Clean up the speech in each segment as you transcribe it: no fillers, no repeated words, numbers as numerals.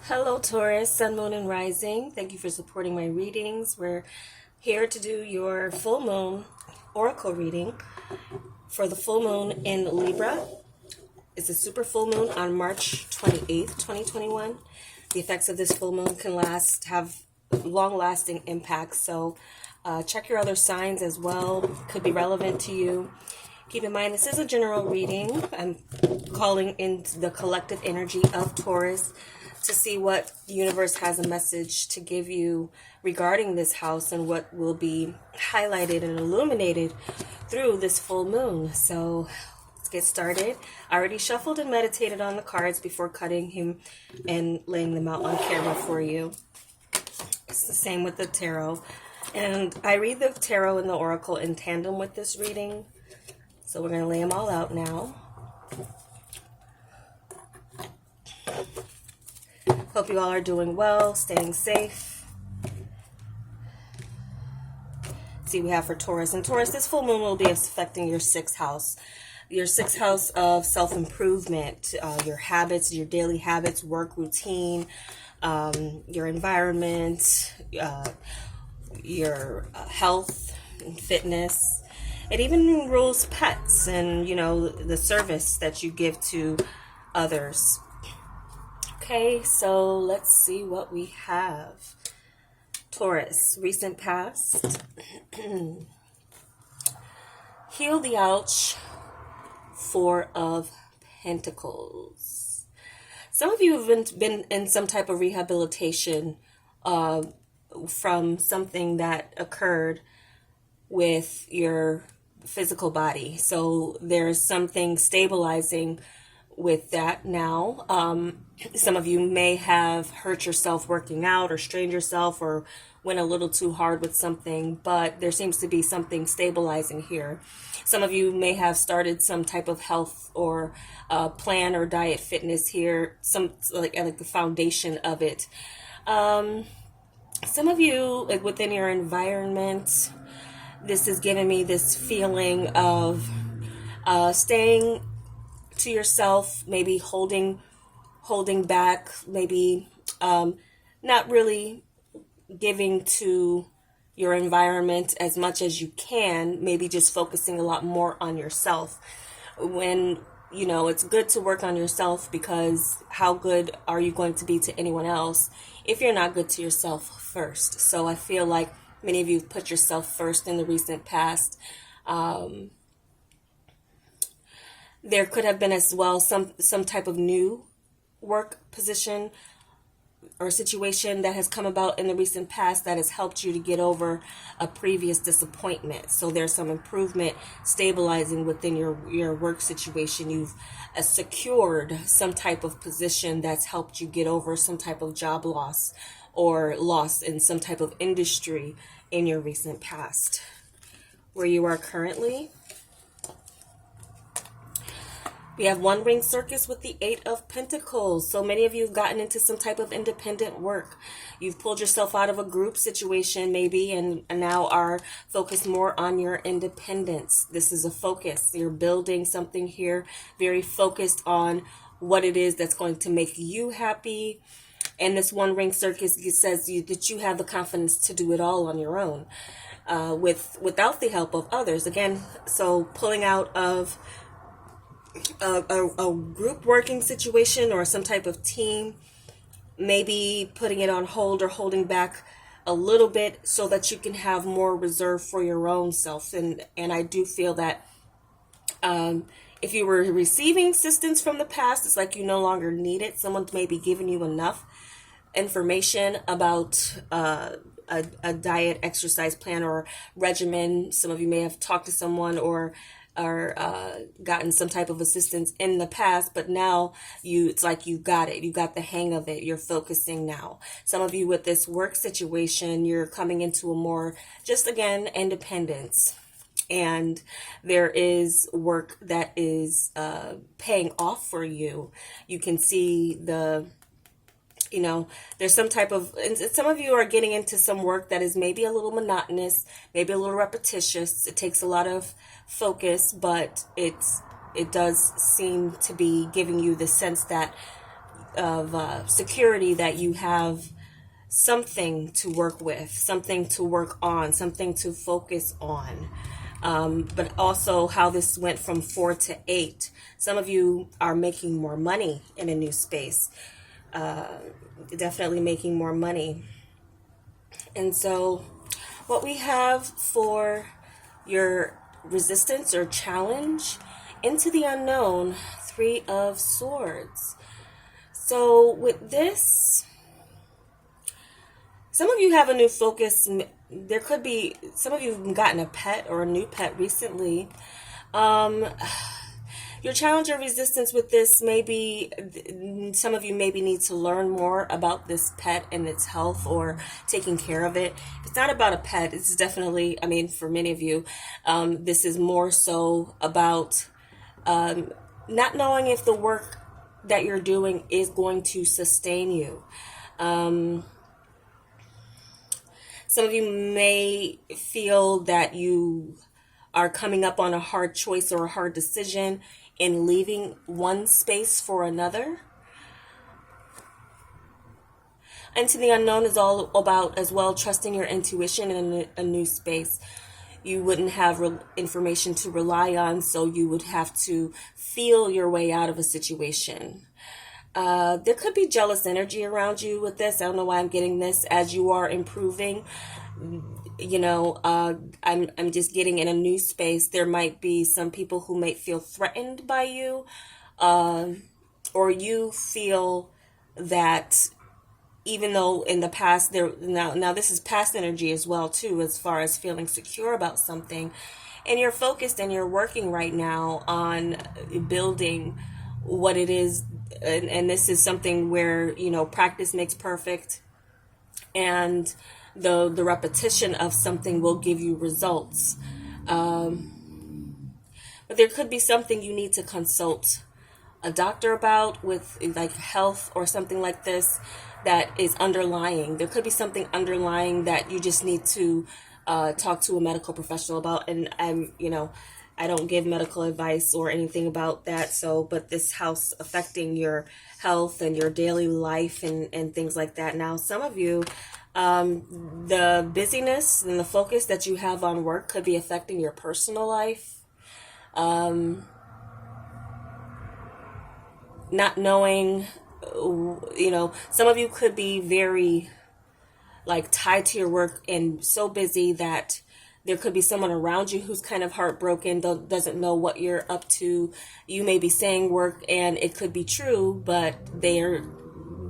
Hello, Taurus, Sun, Moon, and Rising. Thank you for supporting my readings. We're here to do your full moon oracle reading for the full moon in Libra. It's a super full moon on March 28th, 2021. The effects of this full moon can have long-lasting impacts, so check your other signs as well. Could be relevant to you. Keep in mind, this is a general reading. I'm calling in the collective energy of Taurus to see what the universe has a message to give you regarding this house and what will be highlighted and illuminated through this full moon. So let's get started. I already shuffled and meditated on the cards before cutting him and laying them out on camera for you. It's the same with the tarot. And I read the tarot and the oracle in tandem with this reading. So we're going to lay them all out now. Hope you all are doing well, staying safe. See, we have for Taurus. And Taurus, this full moon will be affecting your sixth house. Your sixth house of self-improvement, your habits, your daily habits, work routine, your environment, your health and fitness. It even rules pets and, the service that you give to others. Okay, so let's see what we have. Taurus, recent past. Heal the ouch. Four of Pentacles. Some of you have been in some type of rehabilitation from something that occurred with your physical body. So there's something stabilizing with that now. Some of you may have hurt yourself working out or strained yourself or went a little too hard with something, but there seems to be something stabilizing here. Some of you may have started some type of health or plan or diet fitness here, some like the foundation of it. Some of you, like within your environment, this is giving me this feeling of staying to yourself, maybe holding back, maybe not really giving to your environment as much as you can, maybe just focusing a lot more on yourself. When, it's good to work on yourself, because how good are you going to be to anyone else if you're not good to yourself first? So I feel like many of you put yourself first in the recent past. There could have been as well some type of new work position or situation that has come about in the recent past that has helped you to get over a previous disappointment. So there's some improvement stabilizing within your work situation. You've secured some type of position that's helped you get over some type of job loss or loss in some type of industry in your recent past. Where you are currently, we have one ring circus with the Eight of Pentacles. So many of you have gotten into some type of independent work. You've pulled yourself out of a group situation maybe and now are focused more on your independence. This is a focus. You're building something here, very focused on what it is that's going to make you happy. And this one ring circus says that you have the confidence to do it all on your own without the help of others. Again, so pulling out of a group working situation or some type of team, maybe putting it on hold or holding back a little bit so that you can have more reserve for your own self. And I do feel that if you were receiving assistance from the past, it's like you no longer need it. Someone's maybe giving you enough information about a diet, exercise plan, or regimen. Some of you may have talked to someone or gotten some type of assistance in the past, but now it's like you got it. You got the hang of it. You're focusing now. Some of you with this work situation, you're coming into a more, just again, independence. And there is work that is paying off for you. You can see there's some type of, and some of you are getting into some work that is maybe a little monotonous, maybe a little repetitious. It takes a lot of focus, but it does seem to be giving you the sense that security that you have something to work with, something to work on, something to focus on. But also how this went from 4 to 8. Some of you are making more money in a new space. Definitely making more money. And so what we have for your resistance or challenge, into the unknown, 3 of Swords. So with this, some of you have a new focus. There could be, some of you have gotten a pet or a new pet recently. Your challenge or resistance with this may be, some of you maybe need to learn more about this pet and its health or taking care of it. It's not about a pet. It's definitely, I mean, for many of you, this is more so about not knowing if the work that you're doing is going to sustain you. Some of you may feel that you are coming up on a hard choice or a hard decision in leaving one space for another. Into the unknown is all about as well trusting your intuition in a new space. You wouldn't have information to rely on, so you would have to feel your way out of a situation. There could be jealous energy around you with this. I don't know why I'm getting this. As you are improving, you know, I'm just getting in a new space. There might be some people who might feel threatened by you, or you feel that even though in the past now this is past energy as well too, as far as feeling secure about something, and you're focused and you're working right now on building what it is, and this is something where, you know, practice makes perfect, and the repetition of something will give you results. But there could be something you need to consult a doctor about with, like health or something like this, that is underlying. There could be something underlying that you just need to talk to a medical professional about. And I don't give medical advice or anything about that. So, but this house affecting your health and your daily life and things like that. Now, some of you, the busyness and the focus that you have on work could be affecting your personal life. Not knowing, you know, some of you could be very like tied to your work and so busy that there could be someone around you who's kind of heartbroken, doesn't know what you're up to. You may be saying work and it could be true, but they're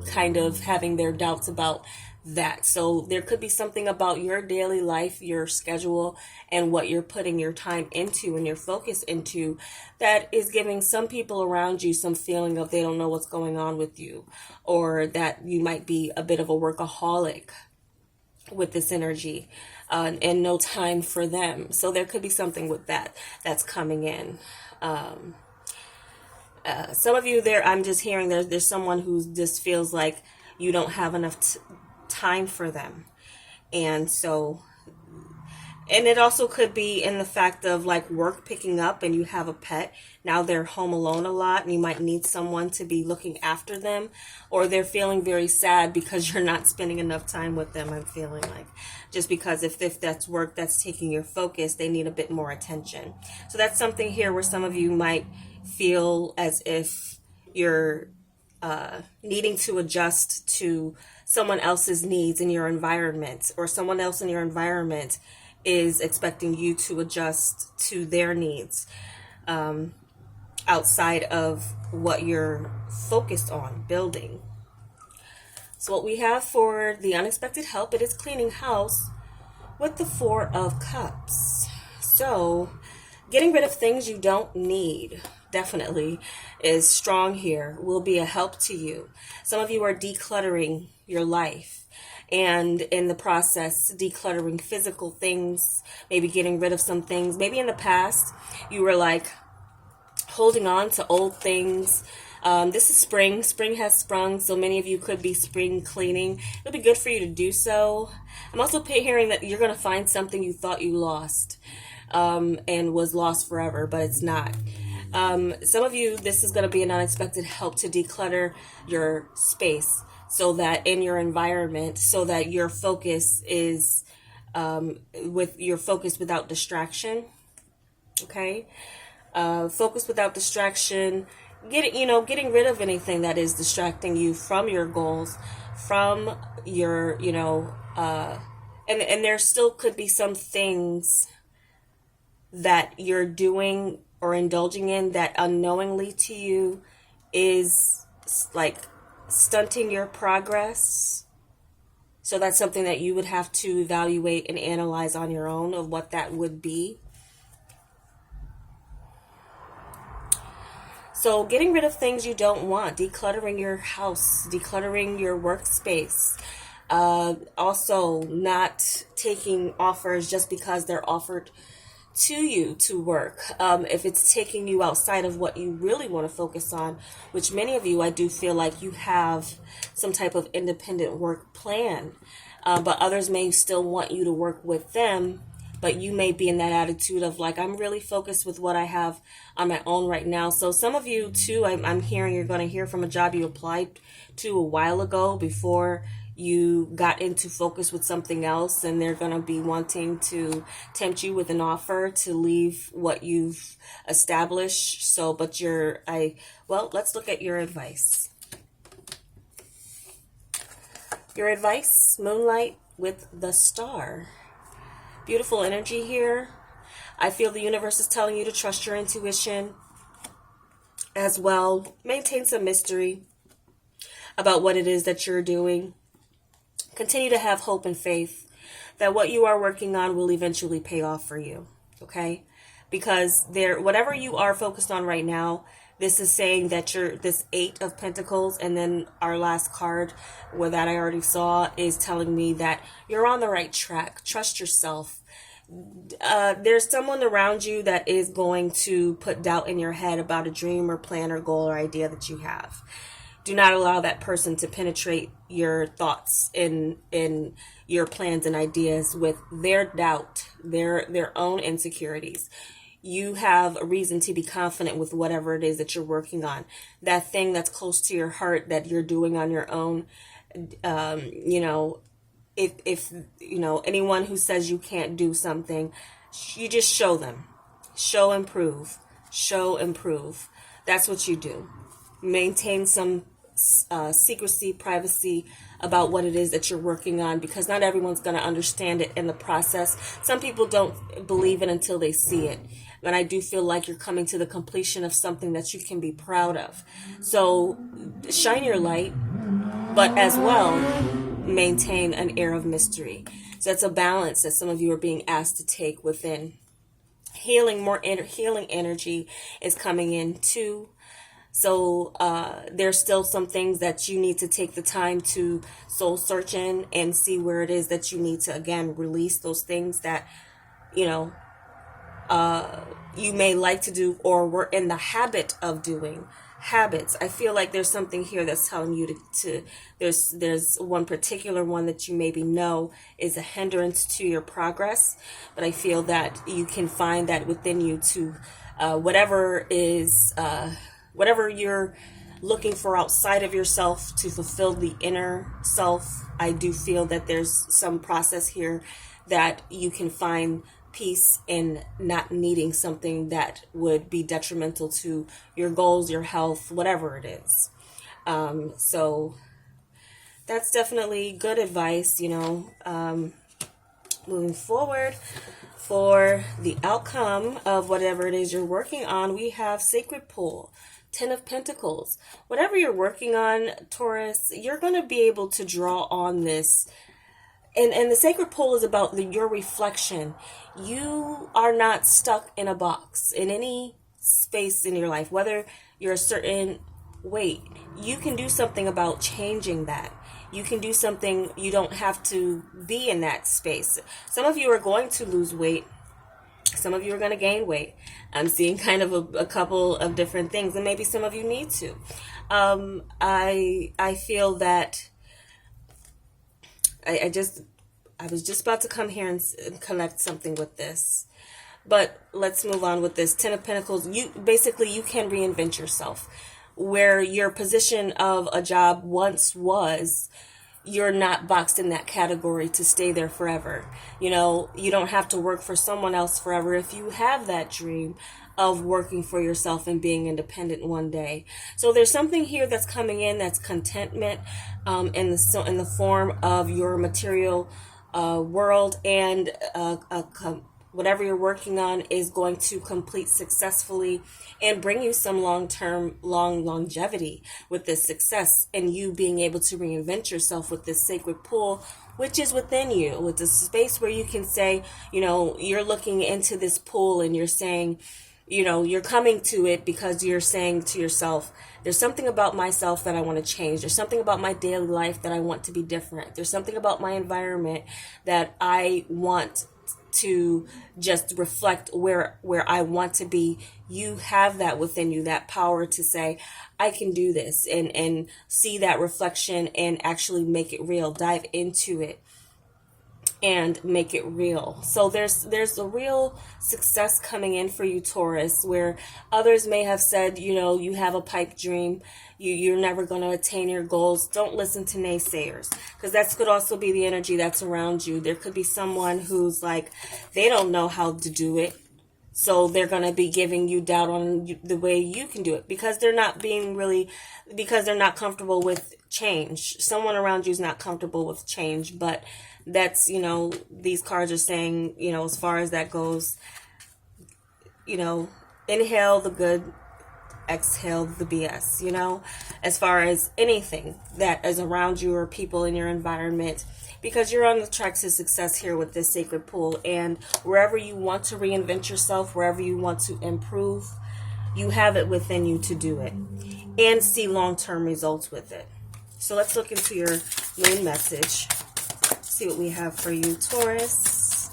kind of having their doubts about that. So there could be something about your daily life, your schedule, and what you're putting your time into and your focus into that is giving some people around you some feeling of they don't know what's going on with you, or that you might be a bit of a workaholic with this energy, and no time for them. So there could be something with that that's coming in. Some of you there, I'm just hearing there's someone who just feels like you don't have enough time for them. And so, and it also could be in the fact of like work picking up and you have a pet. Now they're home alone a lot and you might need someone to be looking after them, or they're feeling very sad because you're not spending enough time with them. I'm feeling like just because if that's work that's taking your focus, they need a bit more attention. So that's something here where some of you might feel as if you're needing to adjust to someone else's needs in your environment, or someone else in your environment is expecting you to adjust to their needs outside of what you're focused on building. So what we have for the unexpected help, it is cleaning house with the 4 of Cups. So getting rid of things you don't need definitely is strong here, will be a help to you. Some of you are decluttering your life, and in the process decluttering physical things, maybe getting rid of some things. Maybe in the past you were like holding on to old things. This is spring has sprung, so many of you could be spring cleaning. It'll be good for you to do so. I'm also hearing that you're going to find something you thought you lost, and was lost forever, but it's not. Some of you, this is going to be an unexpected help to declutter your space, so that in your environment, so that your focus is with your focus without distraction. Okay. Focus without distraction. Getting rid of anything that is distracting you from your goals, from your, and there still could be some things that you're doing or indulging in that unknowingly to you is like stunting your progress. So that's something that you would have to evaluate and analyze on your own of what that would be. So getting rid of things you don't want, decluttering your house, decluttering your workspace. Also not taking offers just because they're offered to you to work. If it's taking you outside of what you really want to focus on, which many of you, I do feel like you have some type of independent work plan, but others may still want you to work with them, but you may be in that attitude of like, I'm really focused with what I have on my own right now. So some of you too, I'm hearing you're going to hear from a job you applied to a while ago before you got into focus with something else, and they're going to be wanting to tempt you with an offer to leave what you've established. So, but let's look at your advice. Your advice, Moonlight with the Star. Beautiful energy here. I feel the universe is telling you to trust your intuition as well. Maintain some mystery about what it is that you're doing. Continue to have hope and faith that what you are working on will eventually pay off for you, okay? Because whatever you are focused on right now, this is saying that this 8 of Pentacles, and then our last card that I already saw is telling me that you're on the right track. Trust yourself. There's someone around you that is going to put doubt in your head about a dream or plan or goal or idea that you have. Do not allow that person to penetrate your thoughts in your plans and ideas with their doubt, their own insecurities. You have a reason to be confident with whatever it is that you're working on. That thing that's close to your heart that you're doing on your own. If anyone who says you can't do something, you just show them. Show and prove. Show and prove. That's what you do. Maintain some secrecy, privacy about what it is that you're working on, because not everyone's going to understand it in the process. Some people don't believe it until they see it. And I do feel like you're coming to the completion of something that you can be proud of. So shine your light, but as well, maintain an air of mystery. So that's a balance that some of you are being asked to take within. Healing energy is coming in too. So there's still some things that you need to take the time to soul search in and see where it is that you need to, again, release those things that, you may like to do or were in the habit of doing. Habits. I feel like there's something here that's telling you there's one particular one that you maybe know is a hindrance to your progress, but I feel that you can find that within you to whatever you're looking for outside of yourself to fulfill the inner self. I do feel that there's some process here that you can find peace in not needing something that would be detrimental to your goals, your health, whatever it is. So that's definitely good advice, moving forward. For the outcome of whatever it is you're working on, we have Sacred Pool. 10 of Pentacles. Whatever you're working on, Taurus, you're going to be able to draw on this. And the Sacred Pool is about your reflection. You are not stuck in a box in any space in your life, whether you're a certain weight. You can do something about changing that. You can do something. You don't have to be in that space. Some of you are going to lose weight. Some of you are going to gain weight. I'm seeing kind of a couple of different things, and maybe some of you need to. I feel that I was just about to come here and connect something with this, But let's move on with this. Ten of Pentacles, you can reinvent yourself. Where your position of a job once was, you're not boxed in that category to stay there forever. You know, you don't have to work for someone else forever if you have that dream of working for yourself and being independent one day. So there's something here that's coming in that's contentment in the form of your material world, and whatever you're working on is going to complete successfully and bring you some longevity with this success, and you being able to reinvent yourself with this sacred pool, which is within you, with the space where you can say, you know, you're looking into this pool and you're saying, you know, you're coming to it because you're saying to yourself, there's something about myself that I want to change. There's something about my daily life that I want to be different. There's something about my environment that I want to just reflect where I want to be. You have that within you, that power to say, I can do this, and see that reflection and actually make it real. Dive into it and make it real. So there's a real success coming in for you, Taurus, where others may have said, you know, you have a pipe dream, you're never going to attain your goals. Don't listen to naysayers, because that could also be the energy that's around you. There could be someone who's like, they don't know how to do it, so they're going to be giving you doubt on the way you can do it, because they're not comfortable with change. Someone around you is not comfortable with change, but that's, you know, these cards are saying, you know, as far as that goes, you know, inhale the good, exhale the BS, you know, as far as anything that is around you or people in your environment, because you're on the track to success here with this sacred pool. And wherever you want to reinvent yourself, wherever you want to improve, you have it within you to do it and see long-term results with it. So let's look into your main message. See what we have for you, Taurus.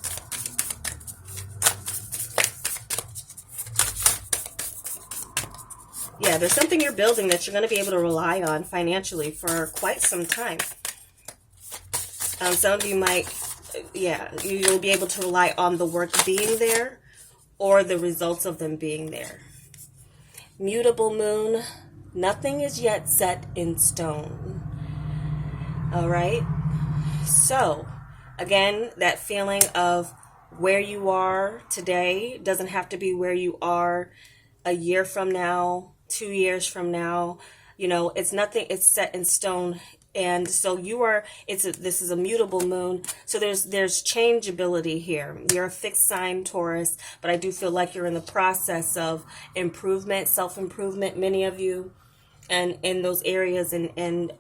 Yeah, there's something you're building that you're going to be able to rely on financially for quite some time. Some of you might, you'll be able to rely on the work being there or the results of them being there. Mutable moon, nothing is yet set in stone. All right. So, again, that feeling of where you are today doesn't have to be where you are a year from now, 2 years from now. You know, it's nothing, it's set in stone. And so this is a mutable moon. So there's changeability here. You're a fixed sign, Taurus, but I do feel like you're in the process of improvement, self-improvement, many of you, and in those areas, and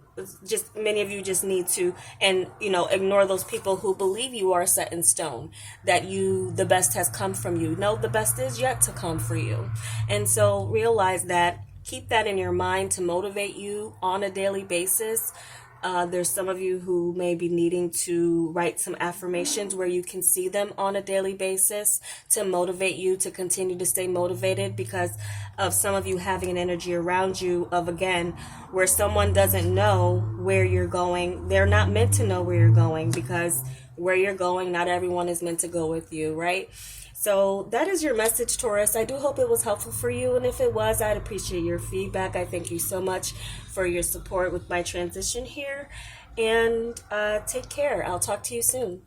just many of you just need to, and you know, ignore those people who believe you are set in stone, that the best has come from you. No, the best is yet to come for you. And so realize that, keep that in your mind to motivate you on a daily basis. There's some of you who may be needing to write some affirmations where you can see them on a daily basis to motivate you to continue to stay motivated, because of some of you having an energy around you of, again, where someone doesn't know where you're going. They're not meant to know where you're going, because where you're going, not everyone is meant to go with you, right? So that is your message, Taurus. I do hope it was helpful for you. And if it was, I'd appreciate your feedback. I thank you so much for your support with my transition here. And take care. I'll talk to you soon.